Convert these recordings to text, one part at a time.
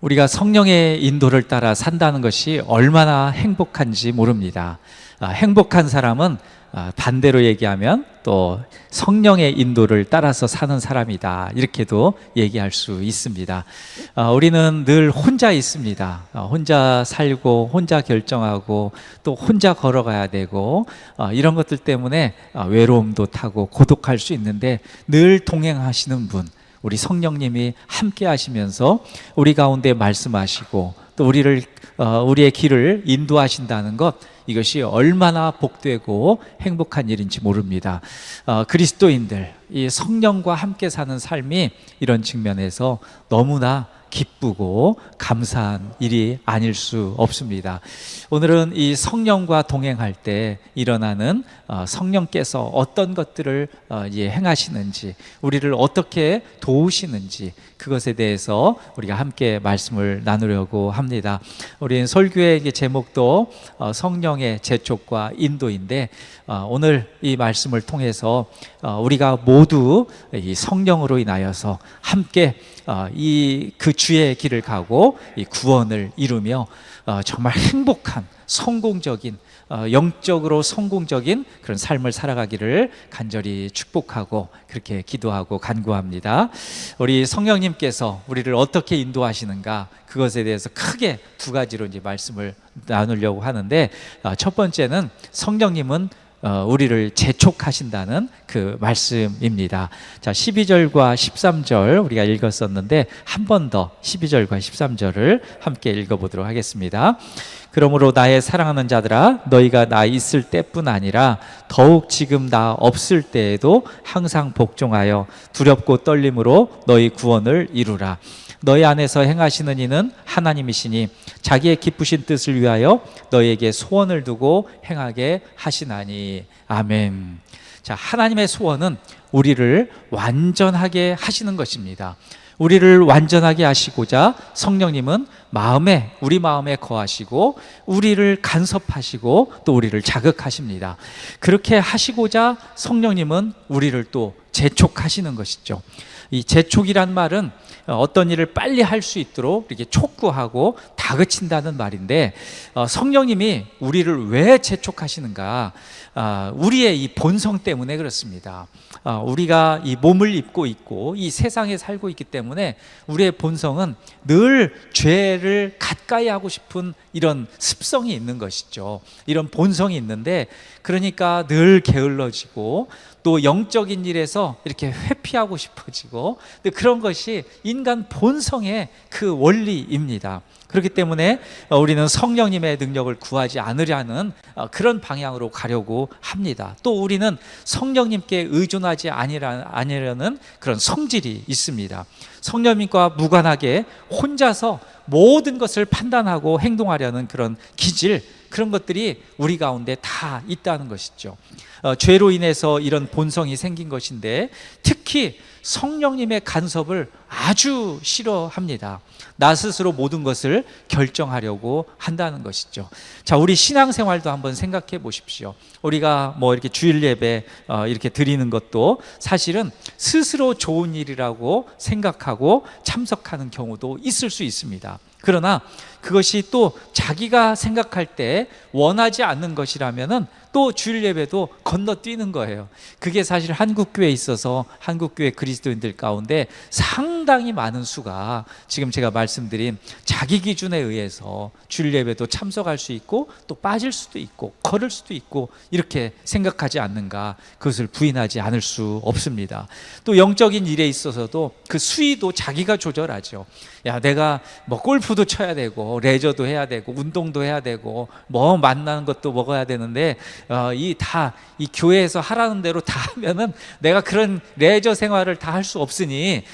우리가 성령의 인도를 따라 산다는 것이 얼마나 행복한지 모릅니다. 행복한 사람은 반대로 얘기하면 또 성령의 인도를 따라서 사는 사람이다, 이렇게도 얘기할 수 있습니다. 우리는 늘 혼자 있습니다. 혼자 살고 혼자 결정하고 또 혼자 걸어가야 되고, 이런 것들 때문에 외로움도 타고 고독할 수 있는데, 늘 동행하시는 분, 우리 성령님이 함께 하시면서 우리 가운데 말씀하시고 또 우리의 길을 인도하신다는 것, 이것이 얼마나 복되고 행복한 일인지 모릅니다. 그리스도인들, 이 성령과 함께 사는 삶이 이런 측면에서 너무나 기쁘고 감사한 일이 아닐 수 없습니다. 오늘은 이 성령과 동행할 때 일어나는 성령께서 어떤 것들을 행하시는지, 우리를 어떻게 도우시는지, 그것에 대해서 우리가 함께 말씀을 나누려고 합니다. 우리 설교의 제목도 성령의 재촉과 인도인데, 오늘 이 말씀을 통해서 우리가 모두 이 성령으로 인하여서 함께 그 주의 길을 가고 이 구원을 이루며 정말 행복한, 성공적인, 영적으로 성공적인 그런 삶을 살아가기를 간절히 축복하고 그렇게 기도하고 간구합니다. 우리 성령님께서 우리를 어떻게 인도하시는가, 그것에 대해서 크게 두 가지로 이제 말씀을 나누려고 하는데, 첫 번째는 성령님은 우리를 재촉하신다는 그 말씀입니다. 자, 12절과 13절 우리가 읽었었는데, 한 번 더 12절과 13절을 함께 읽어보도록 하겠습니다. 그러므로 나의 사랑하는 자들아, 너희가 나 있을 때뿐 아니라 더욱 지금 나 없을 때에도 항상 복종하여 두렵고 떨림으로 너희 구원을 이루라. 너희 안에서 행하시는 이는 하나님이시니 자기의 기쁘신 뜻을 위하여 너희에게 소원을 두고 행하게 하시나니. 아멘. 자, 하나님의 소원은 우리를 완전하게 하시는 것입니다. 우리를 완전하게 하시고자 성령님은 우리 마음에 거하시고 우리를 간섭하시고 또 우리를 자극하십니다. 그렇게 하시고자 성령님은 우리를 또 재촉하시는 것이죠. 이 재촉이란 말은 어떤 일을 빨리 할 수 있도록 이렇게 촉구하고 다그친다는 말인데, 성령님이 우리를 왜 재촉하시는가? 우리의 이 본성 때문에 그렇습니다. 우리가 이 몸을 입고 있고 이 세상에 살고 있기 때문에 우리의 본성은 늘 죄를 가까이 하고 싶은 이런 습성이 있는 것이죠. 이런 본성이 있는데, 그러니까 늘 게을러지고 또 영적인 일에서 이렇게 회피하고 싶어지고, 그런 것이 인간 본성의 그 원리입니다. 그렇기 때문에 우리는 성령님의 능력을 구하지 않으려는 그런 방향으로 가려고 합니다. 또 우리는 성령님께 의존하지 아니려는 그런 성질이 있습니다. 성령님과 무관하게 혼자서 모든 것을 판단하고 행동하려는 그런 기질, 그런 것들이 우리 가운데 다 있다는 것이죠. 죄로 인해서 이런 본성이 생긴 것인데, 특히 성령님의 간섭을 아주 싫어합니다. 나 스스로 모든 것을 결정하려고 한다는 것이죠. 자, 우리 신앙생활도 한번 생각해 보십시오. 우리가 이렇게 주일 예배 이렇게 드리는 것도 사실은 스스로 좋은 일이라고 생각하고 참석하는 경우도 있을 수 있습니다. 그러나 그것이 또 자기가 생각할 때 원하지 않는 것이라면은 또 주일 예배도 건너뛰는 거예요. 그게 사실 한국교회에 있어서 한국교회 그리스도인들 가운데 상당히 많은 수가 지금 제가 말씀드린 자기 기준에 의해서 주일 예배도 참석할 수 있고 또 빠질 수도 있고 걸을 수도 있고 이렇게 생각하지 않는가, 그것을 부인하지 않을 수 없습니다. 또 영적인 일에 있어서도 그 수위도 자기가 조절하죠. 야, 내가 골프도 쳐야 되고 레저도 해야 되고 운동도 해야 되고 만나는 것도 먹어야 되는데 이 교회에서 하라는 대로 다 하면은 내가 그런 레저 생활을 다 할 수 없으니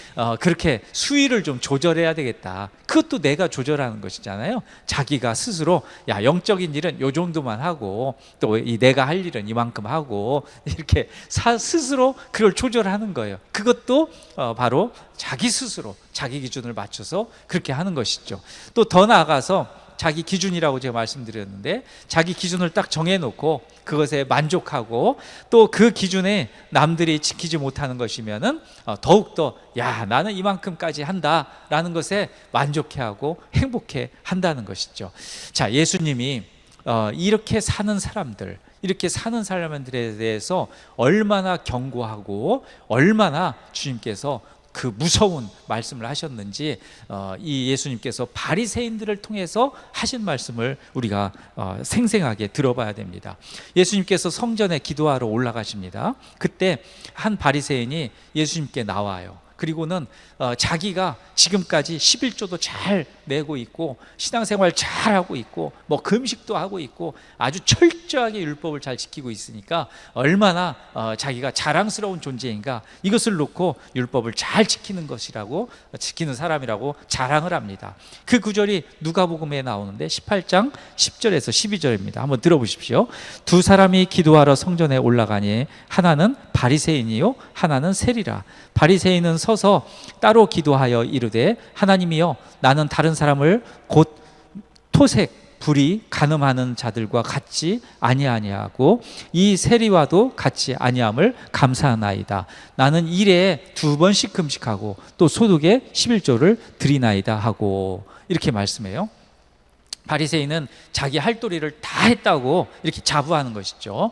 그렇게 수위를 좀 조절해야 되겠다. 그것도 내가 조절하는 것이잖아요. 자기가 스스로 영적인 일은 요 정도만 하고 또 내가 할 일은 이만큼 하고 이렇게 스스로 그걸 조절하는 거예요. 그것도 바로 자기 스스로 자기 기준을 맞춰서 그렇게 하는 것이죠. 또 더 나아가서 자기 기준이라고 제가 말씀드렸는데, 자기 기준을 딱 정해놓고 그것에 만족하고 또 그 기준에 남들이 지키지 못하는 것이면은 더욱더 야, 나는 이만큼까지 한다라는 것에 만족해하고 행복해 한다는 것이죠. 자, 예수님이 이렇게 사는 사람들, 이렇게 사는 사람들에 대해서 얼마나 경고하고 얼마나 주님께서 그 무서운 말씀을 하셨는지, 이 예수님께서 바리새인들을 통해서 하신 말씀을 우리가 생생하게 들어봐야 됩니다. 예수님께서 성전에 기도하러 올라가십니다. 그때 한 바리새인이 예수님께 나와요. 그리고는 자기가 지금까지 11조도 잘 내고 있고 신앙생활 잘 하고 있고 뭐 금식도 하고 있고 아주 철저하게 율법을 잘 지키고 있으니까 얼마나 자기가 자랑스러운 존재인가, 이것을 놓고 율법을 잘 지키는 사람이라고 자랑을 합니다. 그 구절이 누가복음에 나오는데 18장 10절에서 12절입니다. 한번 들어보십시오. 두 사람이 기도하러 성전에 올라가니 하나는 바리새인이요 하나는 세리라. 바리새인은 서서 따로 기도하여 이르되, 하나님이여, 나는 다른 사람을 곧 토색 불이 간음하는 자들과 같지 아니하고 이 세리와도 같이 아니함을 감사하나이다. 나는 일에 2번씩 금식하고 또 소득의 11조를 드리나이다 하고, 이렇게 말씀해요. 바리새인은 자기 할 도리를 다 했다고 이렇게 자부하는 것이죠.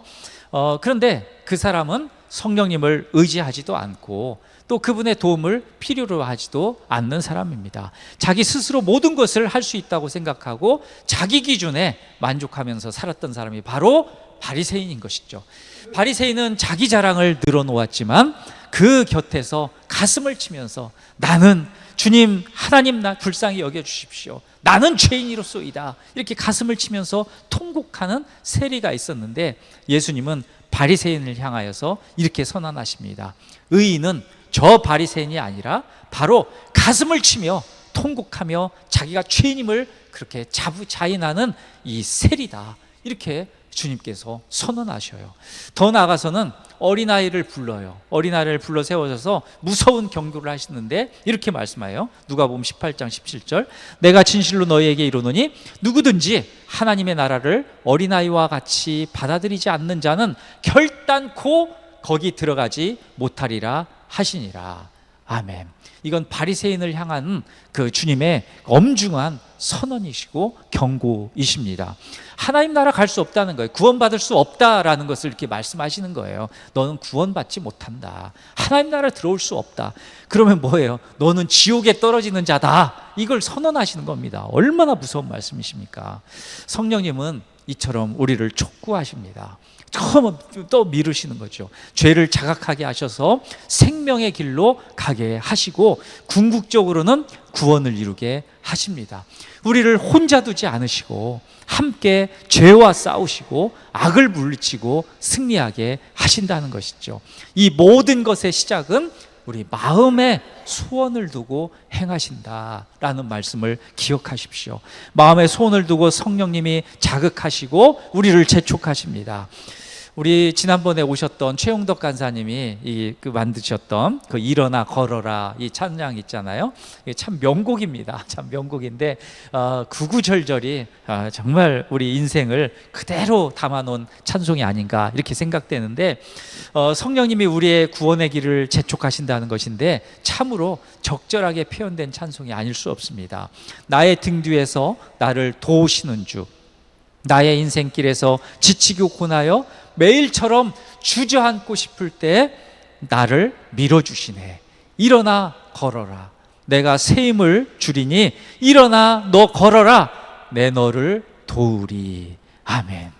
그런데 그 사람은 성령님을 의지하지도 않고 또 그분의 도움을 필요로 하지도 않는 사람입니다. 자기 스스로 모든 것을 할 수 있다고 생각하고 자기 기준에 만족하면서 살았던 사람이 바로 바리새인인 것이죠. 바리새인은 자기 자랑을 늘어놓았지만 그 곁에서 가슴을 치면서 나는 주님, 하나님 나 불쌍히 여겨주십시오, 나는 죄인이로소이다, 이렇게 가슴을 치면서 통곡하는 세리가 있었는데, 예수님은 바리새인을 향하여서 이렇게 선언하십니다. 의인은 저 바리새인이 아니라 바로 가슴을 치며 통곡하며 자기가 죄인임을 그렇게 자인하는 이 세리다, 이렇게 주님께서 선언하셔요. 더 나아가서는 어린아이를 불러요. 어린아이를 불러 세워져서 무서운 경고를 하시는데 이렇게 말씀해요. 누가복음 18장 17절, 내가 진실로 너희에게 이르노니 누구든지 하나님의 나라를 어린아이와 같이 받아들이지 않는 자는 결단코 거기 들어가지 못하리라 하시니라. 아멘. 이건 바리새인을 향한 그 주님의 엄중한 선언이시고 경고이십니다. 하나님 나라 갈 수 없다는 거예요. 구원받을 수 없다라는 것을 이렇게 말씀하시는 거예요. 너는 구원받지 못한다, 하나님 나라 들어올 수 없다. 그러면 뭐예요? 너는 지옥에 떨어지는 자다, 이걸 선언하시는 겁니다. 얼마나 무서운 말씀이십니까? 성령님은 이처럼 우리를 촉구하십니다. 처음 또 미루시는 거죠. 죄를 자각하게 하셔서 생명의 길로 가게 하시고 궁극적으로는 구원을 이루게 하십니다. 우리를 혼자 두지 않으시고 함께 죄와 싸우시고 악을 물리치고 승리하게 하신다는 것이죠. 이 모든 것의 시작은 우리 마음의 소원을 두고 행하신다라는 말씀을 기억하십시오. 마음의 소원을 두고 성령님이 자극하시고 우리를 재촉하십니다. 우리 지난번에 오셨던 최용덕 간사님이 만드셨던 그 일어나 걸어라 이 찬양 있잖아요. 이게 참 명곡입니다. 참 명곡인데 구구절절이 정말 우리 인생을 그대로 담아놓은 찬송이 아닌가 이렇게 생각되는데, 성령님이 우리의 구원의 길을 재촉하신다는 것인데 참으로 적절하게 표현된 찬송이 아닐 수 없습니다. 나의 등 뒤에서 나를 도우시는 주, 나의 인생길에서 지치고 고나여 매일처럼 주저앉고 싶을 때 나를 밀어주시네. 일어나 걸어라, 내가 새 힘을 주리니 일어나 너 걸어라, 내 너를 도우리. 아멘.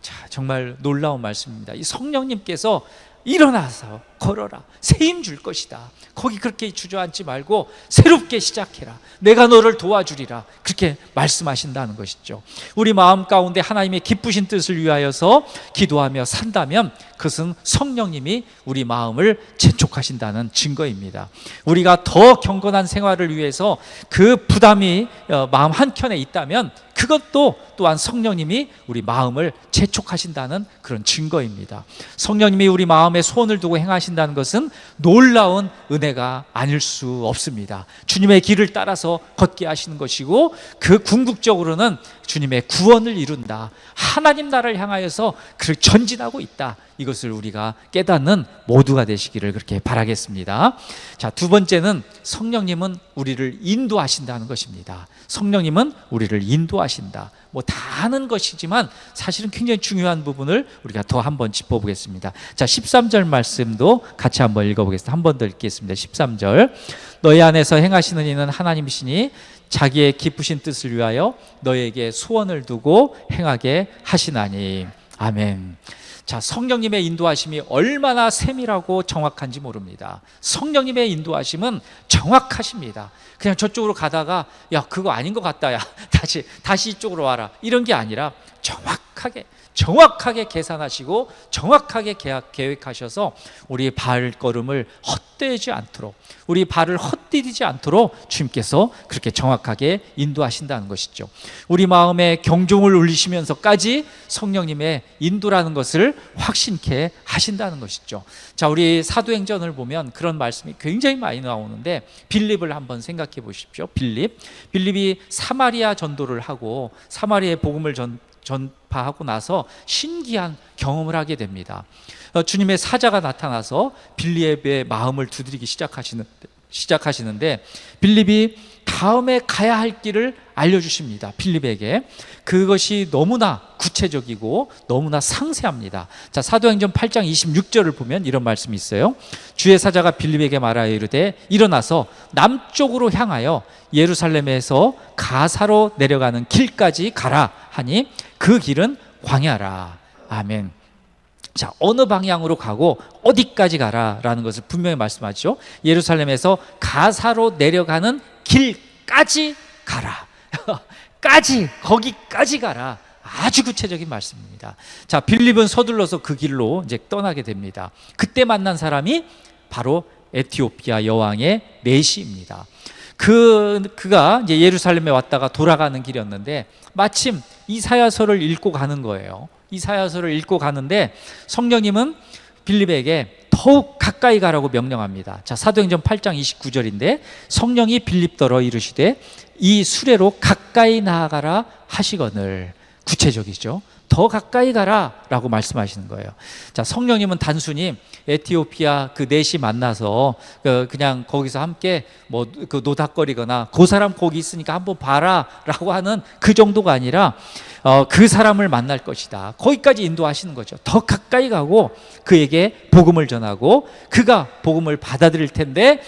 자, 정말 놀라운 말씀입니다. 이 성령님께서 일어나서 걸어라, 새 힘 줄 것이다, 거기 그렇게 주저앉지 말고 새롭게 시작해라, 내가 너를 도와주리라, 그렇게 말씀하신다는 것이죠. 우리 마음 가운데 하나님의 기쁘신 뜻을 위하여서 기도하며 산다면 그것은 성령님이 우리 마음을 재촉하신다는 증거입니다. 우리가 더 경건한 생활을 위해서 그 부담이 마음 한켠에 있다면 그것도 또한 성령님이 우리 마음을 재촉하신다는 그런 증거입니다. 성령님이 우리 마음에 소원을 두고 행하신다는 것은 놀라운 은혜가 아닐 수 없습니다. 주님의 길을 따라서 걷게 하시는 것이고, 그 궁극적으로는 주님의 구원을 이룬다, 하나님 나라를 향하여서 그를 전진하고 있다, 이것을 우리가 깨닫는 모두가 되시기를 그렇게 바라겠습니다. 자, 두 번째는 성령님은 우리를 인도하신다는 것입니다. 성령님은 우리를 인도하신다. 뭐 다 아는 것이지만 사실은 굉장히 중요한 부분을 우리가 더 한번 짚어보겠습니다. 자, 13절 말씀도 같이 한번 읽어보겠습니다. 한 번 더 읽겠습니다. 13절. 너희 안에서 행하시는 이는 하나님이시니 자기의 기쁘신 뜻을 위하여 너희에게 소원을 두고 행하게 하시나니. 아멘. 자, 성령님의 인도하심이 얼마나 세밀하고 정확한지 모릅니다. 성령님의 인도하심은 정확하십니다. 그냥 저쪽으로 가다가 야, 그거 아닌 것 같다, 야, 다시 이쪽으로 와라, 이런 게 아니라 정확하게 계산하시고 정확하게 계획하셔서 우리 발걸음을 헛되지 않도록, 우리 발을 헛디디지 않도록 주님께서 그렇게 정확하게 인도하신다는 것이죠. 우리 마음에 경종을 울리시면서까지 성령님의 인도라는 것을 확신케 하신다는 것이죠. 자, 우리 사도행전을 보면 그런 말씀이 굉장히 많이 나오는데, 빌립을 한번 생각해 보십시오. 빌립이 사마리아 전도를 하고 사마리아의 복음을 전파하고 나서 신기한 경험을 하게 됩니다. 주님의 사자가 나타나서 빌립의 마음을 두드리기 시작하시는데 빌립이 다음에 가야 할 길을 알려주십니다. 빌립에게. 그것이 너무나 구체적이고 너무나 상세합니다. 자, 사도행전 8장 26절을 보면 이런 말씀이 있어요. 주의 사자가 빌립에게 말하여 이르되 일어나서 남쪽으로 향하여 예루살렘에서 가사로 내려가는 길까지 가라 하니 그 길은 광야라. 아멘. 자, 어느 방향으로 가고 어디까지 가라라는 것을 분명히 말씀하죠. 예루살렘에서 가사로 내려가는 길까지 가라. 거기까지 가라. 아주 구체적인 말씀입니다. 자, 빌립은 서둘러서 그 길로 이제 떠나게 됩니다. 그때 만난 사람이 바로 에티오피아 여왕의 내시입니다. 그가 이제 예루살렘에 왔다가 돌아가는 길이었는데 마침 이사야서를 읽고 가는 거예요. 이사야서를 읽고 가는데 성령님은 빌립에게 더욱 가까이 가라고 명령합니다. 자, 사도행전 8장 29절인데 성령이 빌립더러 이르시되 이 수레로 가까이 나아가라 하시거늘. 구체적이죠. 더 가까이 가라 라고 말씀하시는 거예요. 자, 성령님은 단순히 에티오피아 그 넷이 만나서 그냥 거기서 함께 뭐 그 노닥거리거나 그 사람 거기 있으니까 한번 봐라 라고 하는 그 정도가 아니라 그 사람을 만날 것이다, 거기까지 인도하시는 거죠. 더 가까이 가고 그에게 복음을 전하고 그가 복음을 받아들일 텐데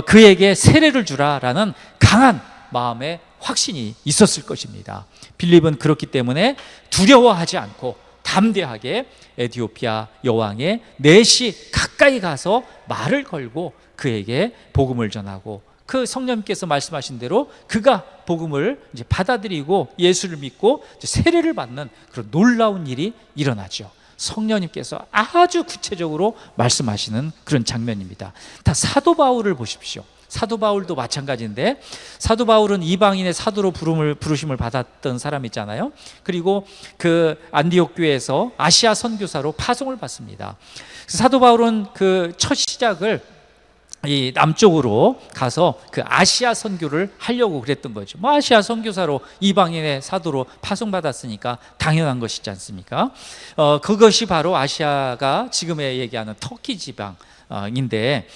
그에게 세례를 주라라는 강한 마음의 확신이 있었을 것입니다. 빌립은 그렇기 때문에 두려워하지 않고 담대하게 에티오피아 여왕의 넷이 가까이 가서 말을 걸고 그에게 복음을 전하고, 그 성령님께서 말씀하신 대로 그가 복음을 이제 받아들이고 예수를 믿고 세례를 받는 그런 놀라운 일이 일어나죠. 성령님께서 아주 구체적으로 말씀하시는 그런 장면입니다. 다 사도 바울을 보십시오. 사도 바울도 마찬가지인데, 사도 바울은 이방인의 사도로 부르심을 받았던 사람 있잖아요. 그리고 그 안디옥 교회에서 아시아 선교사로 파송을 받습니다. 사도 바울은 그 첫 시작을 이 남쪽으로 가서 그 아시아 선교를 하려고 그랬던 거죠. 뭐 아시아 선교사로 이방인의 사도로 파송받았으니까 당연한 것이지 않습니까? 그것이 바로 아시아가 지금에 얘기하는 터키 지방인데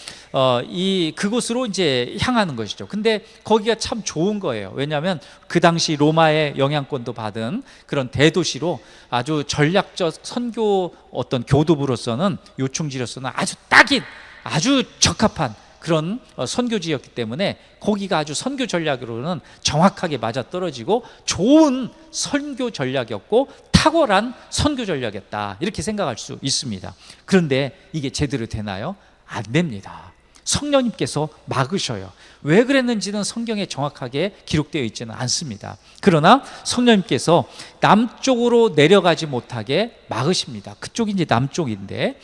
그곳으로 이제 향하는 것이죠. 근데 거기가 참 좋은 거예요. 왜냐하면 그 당시 로마의 영향권도 받은 그런 대도시로 아주 전략적 선교 어떤 교두부로서는 요충지로서는 아주 딱인 아주 적합한 그런 선교지였기 때문에 거기가 아주 선교 전략으로는 정확하게 맞아떨어지고 좋은 선교 전략이었고 탁월한 선교 전략이었다, 이렇게 생각할 수 있습니다. 그런데 이게 제대로 되나요? 안 됩니다. 성령님께서 막으셔요. 왜 그랬는지는 성경에 정확하게 기록되어 있지는 않습니다. 그러나 성령님께서 남쪽으로 내려가지 못하게 막으십니다. 그쪽이 이제 남쪽인데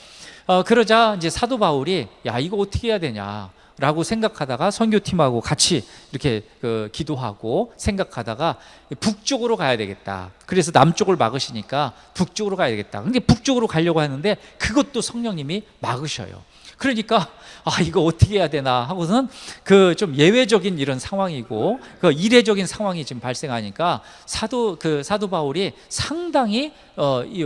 그러자 이제 사도 바울이 야, 이거 어떻게 해야 되냐, 라고 생각하다가 선교팀하고 같이 이렇게 기도하고 생각하다가 북쪽으로 가야 되겠다. 그래서 남쪽을 막으시니까 북쪽으로 가야 되겠다. 근데 북쪽으로 가려고 하는데 그것도 성령님이 막으셔요. 그러니까 이거 어떻게 해야 되나 하고서는 그 좀 예외적인 이런 상황이고 그 이례적인 상황이 지금 발생하니까 사도 바울이 상당히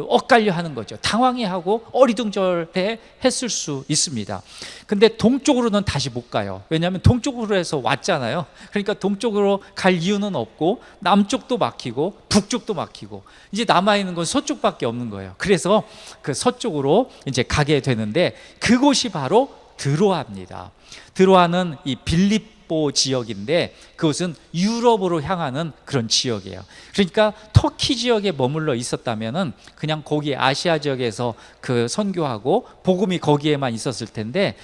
엇갈려 하는 거죠. 당황해하고 어리둥절해 했을 수 있습니다. 근데 동쪽으로는 다시 못 가요. 왜냐하면 동쪽으로 해서 왔잖아요. 그러니까 동쪽으로 갈 이유는 없고 남쪽도 막히고 북쪽도 막히고 이제 남아 있는 건 서쪽밖에 없는 거예요. 그래서 그 서쪽으로 이제 가게 되는데 그곳이 바로 드로아입니다. 드로아는 이 빌립보 지역인데 그것은 유럽으로 향하는 그런 지역이에요. 그러니까 터키 지역에 머물러 있었다면은 그냥 거기 아시아 지역에서 그 선교하고 복음이 거기에만 있었을 텐데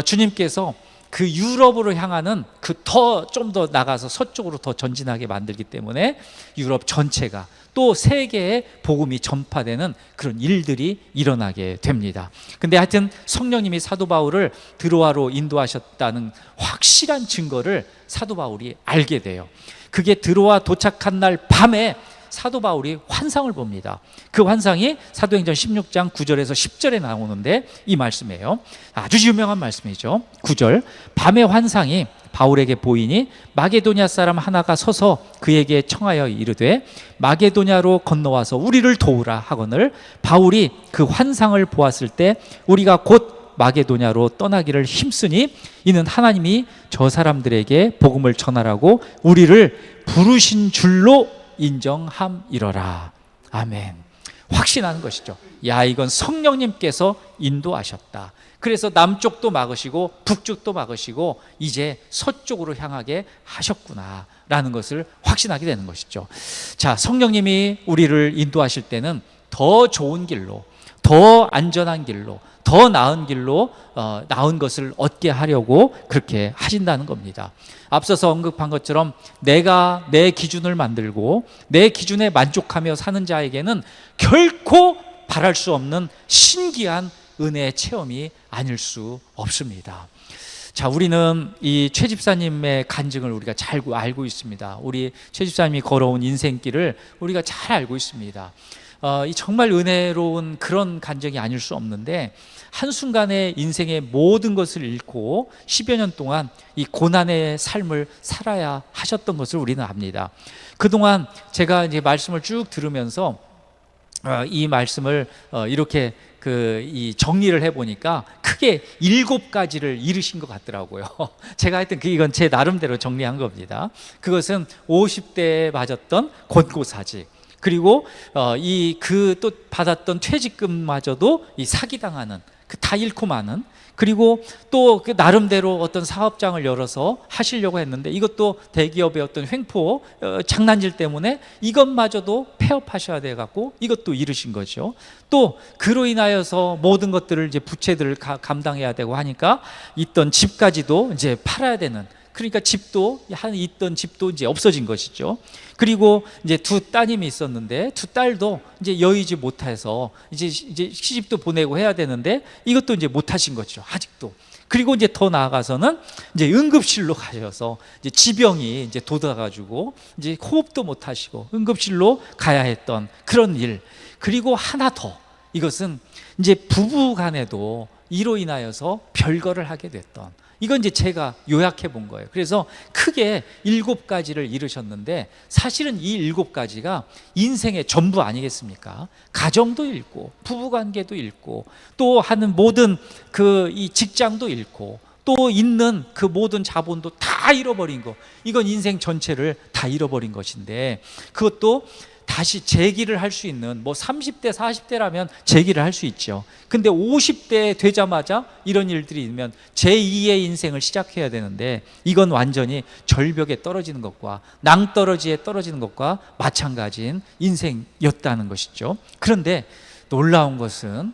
주님께서 그 유럽으로 향하는 그 좀 더 나가서 서쪽으로 더 전진하게 만들기 때문에 유럽 전체가 또 세계에 복음이 전파되는 그런 일들이 일어나게 됩니다. 근데 하여튼 성령님이 사도 바울을 드로아로 인도하셨다는 확실한 증거를 사도 바울이 알게 돼요. 그게 드로아 도착한 날 밤에 사도 바울이 환상을 봅니다. 그 환상이 사도행전 16장 9절에서 10절에 나오는데 이 말씀이에요. 아주 유명한 말씀이죠. 9절, 밤의 환상이 바울에게 보이니 마게도냐 사람 하나가 서서 그에게 청하여 이르되 마게도냐로 건너와서 우리를 도우라 하거늘 바울이 그 환상을 보았을 때 우리가 곧 마게도냐로 떠나기를 힘쓰니 이는 하나님이 저 사람들에게 복음을 전하라고 우리를 부르신 줄로 인정함이러라. 아멘. 확신하는 것이죠. 야, 이건 성령님께서 인도하셨다. 그래서 남쪽도 막으시고 북쪽도 막으시고 이제 서쪽으로 향하게 하셨구나 라는 것을 확신하게 되는 것이죠. 자, 성령님이 우리를 인도하실 때는 더 좋은 길로, 더 안전한 길로, 더 나은 길로 나은 것을 얻게 하려고 그렇게 하신다는 겁니다. 앞서서 언급한 것처럼 내가 내 기준을 만들고 내 기준에 만족하며 사는 자에게는 결코 바랄 수 없는 신기한 은혜의 체험이 아닐 수 없습니다. 자, 우리는 이 최 집사님의 간증을 우리가 잘 알고 있습니다. 우리 최 집사님이 걸어온 인생길을 우리가 잘 알고 있습니다. 이 정말 은혜로운 그런 간증이 아닐 수 없는데 한순간에 인생의 모든 것을 잃고 10여 년 동안 이 고난의 삶을 살아야 하셨던 것을 우리는 압니다. 그동안 제가 이제 말씀을 쭉 들으면서 이 말씀을 이렇게 이 정리를 해보니까 크게 7가지를 이루신 것 같더라고요. 제가 하여튼 이건 제 나름대로 정리한 겁니다. 그것은 50대에 맞았던 권고사직, 그리고 또 받았던 퇴직금마저도 이 사기당하는 다 잃고 마는, 그리고 또 그 나름대로 어떤 사업장을 열어서 하시려고 했는데 이것도 대기업의 어떤 횡포 장난질 때문에 이것마저도 폐업하셔야 돼 갖고 이것도 잃으신 거죠. 또 그로 인하여서 모든 것들을 이제 부채들을 감당해야 되고 하니까 있던 집까지도 이제 팔아야 되는, 그러니까 있던 집도 이제 없어진 것이죠. 그리고 이제 2 따님이 있었는데 2 딸도 이제 여의지 못해서 이제 시집도 보내고 해야 되는데 이것도 이제 못하신 거죠, 아직도. 그리고 이제 더 나아가서는 이제 응급실로 가셔서 이제 지병이 이제 돋아가지고 이제 호흡도 못하시고 응급실로 가야 했던 그런 일. 그리고 하나 더, 이것은 이제 부부간에도 이로 인하여서 별거를 하게 됐던, 이건 이제 제가 요약해 본 거예요. 그래서 크게 7가지를 이루셨는데 사실은 이 7가지가 인생의 전부 아니겠습니까? 가정도 잃고 부부관계도 잃고 또 하는 모든 이 직장도 잃고 또 있는 그 모든 자본도 다 잃어버린 거, 이건 인생 전체를 다 잃어버린 것인데 그것도 다시 재기를 할 수 있는, 30대 40대라면 재기를 할 수 있죠. 근데 50대 되자마자 이런 일들이 있으면 제2의 인생을 시작해야 되는데 이건 완전히 절벽에 떨어지는 것과 낭떠러지에 떨어지는 것과 마찬가지인 인생이었다는 것이죠. 그런데 놀라운 것은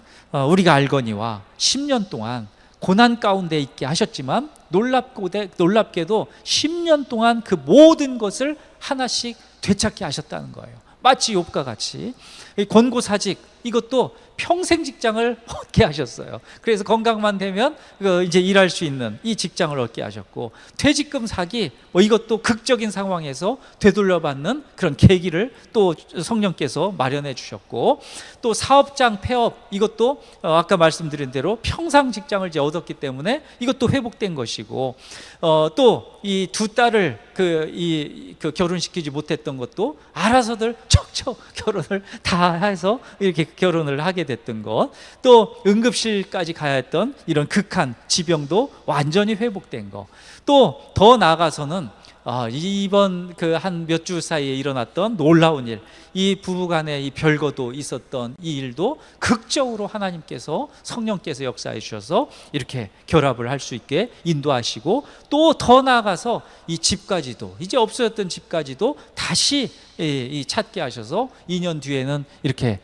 우리가 알거니와 10년 동안 고난 가운데 있게 하셨지만 놀랍게도 10년 동안 그 모든 것을 하나씩 되찾게 하셨다는 거예요. 마치 욥과 같이 권고사직, 이것도 평생 직장을 얻게 하셨어요. 그래서 건강만 되면 이제 일할 수 있는 이 직장을 얻게 하셨고, 퇴직금 사기 이것도 극적인 상황에서 되돌려받는 그런 계기를 또 성령께서 마련해 주셨고, 또 사업장 폐업 이것도 아까 말씀드린 대로 평상 직장을 이제 얻었기 때문에 이것도 회복된 것이고, 또 이 두 딸을 결혼시키지 못했던 것도 알아서들 척척 결혼을 다 해서 이렇게 결혼을 하게 됐던 것, 또 응급실까지 가야 했던 이런 극한 지병도 완전히 회복된 것, 또 더 나아가서는 이번 한 몇 주 사이에 일어났던 놀라운 일, 이 부부간에 이 별거도 있었던 이 일도 극적으로 하나님께서 성령께서 역사해 주셔서 이렇게 결합을 할 수 있게 인도하시고, 또 더 나아가서 이 집까지도, 이제 없어졌던 집까지도 다시 찾게 하셔서 2년 뒤에는 이렇게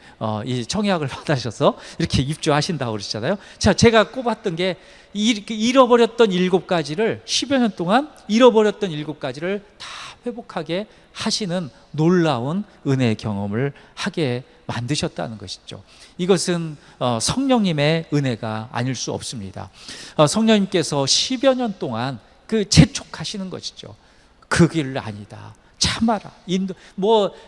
이 청약을 받으셔서 이렇게 입주하신다고 그러시잖아요. 자, 제가 꼽았던 게 잃어버렸던 7가지를 10여 년 동안 잃어버렸던 7가지를 다 회복하게 하시는 놀라운 은혜의 경험을 하게 만드셨다는 것이죠. 이것은 성령님의 은혜가 아닐 수 없습니다. 성령님께서 10여 년 동안 재촉하시는 것이죠. 그 길 아니다, 참아라,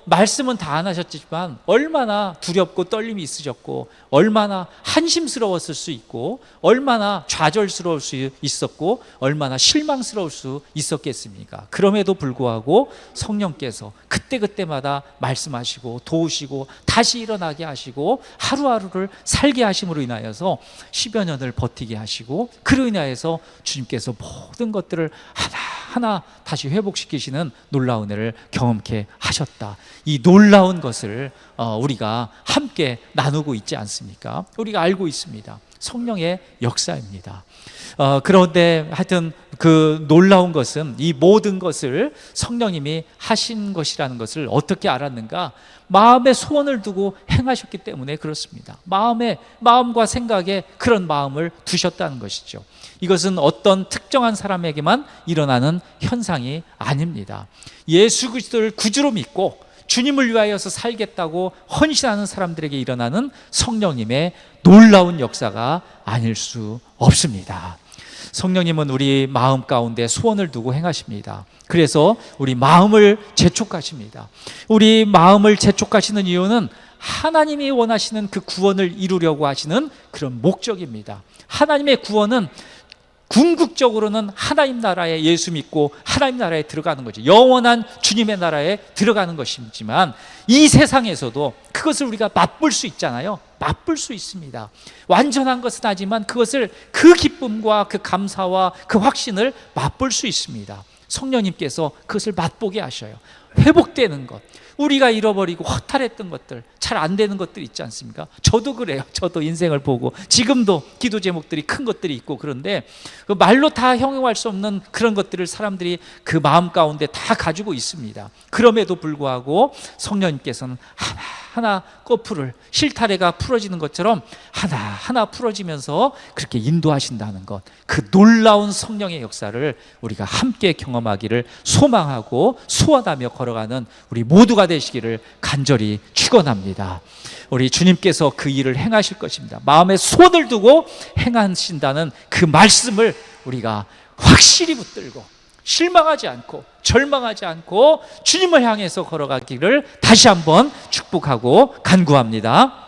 말씀은 다 안 하셨지만 얼마나 두렵고 떨림이 있으셨고, 얼마나 한심스러웠을 수 있고, 얼마나 좌절스러울 수 있었고, 얼마나 실망스러울 수 있었겠습니까? 그럼에도 불구하고 성령께서 그때그때마다 말씀하시고 도우시고 다시 일어나게 하시고 하루하루를 살게 하심으로 인하여서 10여 년을 버티게 하시고, 그로 인하여서 주님께서 모든 것들을 하나하나 다시 회복시키시는 놀라운 은혜를 경험케 하셨다. 이 놀라운 것을 우리가 함께 나누고 있지 않습니까? 우리가 알고 있습니다. 성령의 역사입니다. 그런데 하여튼 그 놀라운 것은, 이 모든 것을 성령님이 하신 것이라는 것을 어떻게 알았는가? 마음의 소원을 두고 행하셨기 때문에 그렇습니다. 마음과 생각에 그런 마음을 두셨다는 것이죠. 이것은 어떤 특정한 사람에게만 일어나는 현상이 아닙니다. 예수 그리스도를 구주로 믿고 주님을 위하여서 살겠다고 헌신하는 사람들에게 일어나는 성령님의 놀라운 역사가 아닐 수 없습니다. 성령님은 우리 마음 가운데 소원을 두고 행하십니다. 그래서 우리 마음을 재촉하십니다. 우리 마음을 재촉하시는 이유는 하나님이 원하시는 그 구원을 이루려고 하시는 그런 목적입니다. 하나님의 구원은 궁극적으로는 하나님 나라에 예수 믿고 하나님 나라에 들어가는 거죠. 영원한 주님의 나라에 들어가는 것이지만, 이 세상에서도 그것을 우리가 맛볼 수 있잖아요. 맛볼 수 있습니다. 완전한 것은 하지만 그것을, 그 기쁨과 그 감사와 그 확신을 맛볼 수 있습니다. 성령님께서 그것을 맛보게 하셔요. 회복되는 것, 우리가 잃어버리고 허탈했던 것들, 잘 안 되는 것들 있지 않습니까? 저도 그래요. 저도 인생을 보고 지금도 기도 제목들이 큰 것들이 있고, 그런데 말로 다 형용할 수 없는 그런 것들을 사람들이 그 마음 가운데 다 가지고 있습니다. 그럼에도 불구하고 성령님께서는 하나하나 거풀을, 실타래가 풀어지는 것처럼 하나하나 풀어지면서 그렇게 인도하신다는 것, 그 놀라운 성령의 역사를 우리가 함께 경험하기를 소망하고 소원하며 걸어가는 우리 모두가 되시기를 간절히 축원합니다. 우리 주님께서 그 일을 행하실 것입니다. 마음에 소원을 두고 행하신다는 그 말씀을 우리가 확실히 붙들고 실망하지 않고 절망하지 않고 주님을 향해서 걸어가기를 다시 한번 축복하고 간구합니다.